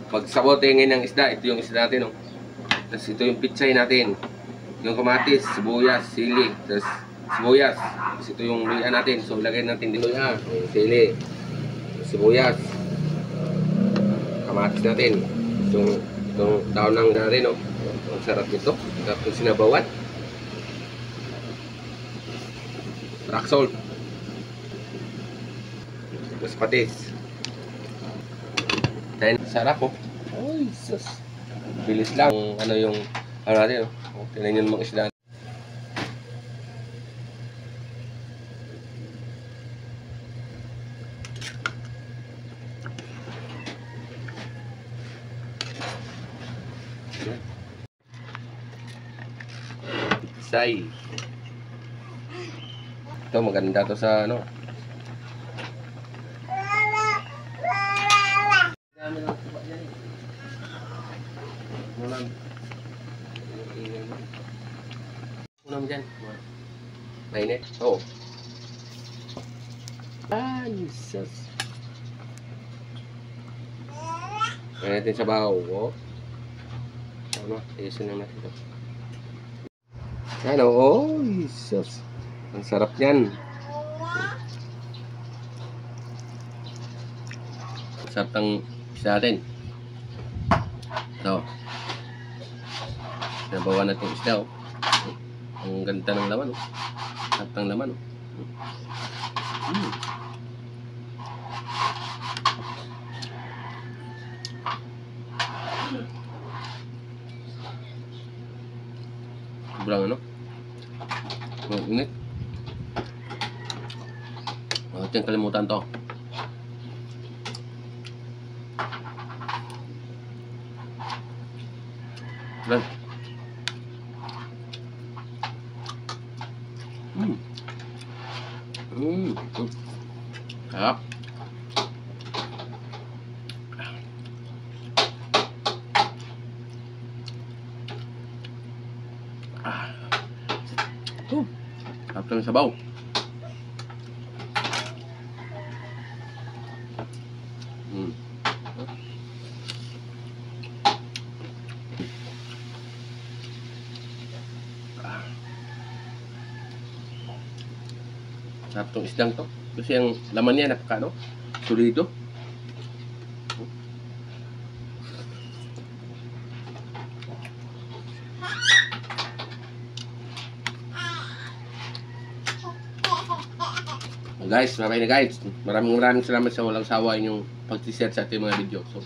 Pagsabotingin ng isda, ito yung isda natin, oh. Tapos ito yung pitsay natin. Yung kamatis, sibuyas, sili, tapos sibuyas. Tapos ito yung luya natin. So, lagay natin din luya, sili, sibuyas, kamatis natin. Itong daon ng natin, oh. Ang sarap nito. Sarap yung sinabawan. Rock salt. Tapos patis. Then, sarap, oh. Ay, sus. Bilis lang. Ano yung, ano natin, oh. Tingnan nyo mga isda. Say. Ito maganda to sa ano. Unam dyan. Mainit. Oo. Jesus. Kaya natin sa bahaw. Oo. Ano? Iusin lang natin ito. Ano? Oh, Jesus. Ang sarap yan. Sarap ng isda natin. Ito. Nabawa natin yung isda, oh. Ang ganda ng laman, oh. Sarap ng laman, oh. Sobrang ano? Ang init. Huwag tiyang kalimutan to. Yan. Sarap. Sarap ng sabaw. Sarap tong isdang to. Kasi ang laman niya napaka ano, solido. Guys, bye-bye na guys. Maraming salamat sa walang sawa inyong pag-share sa ating mga video. So,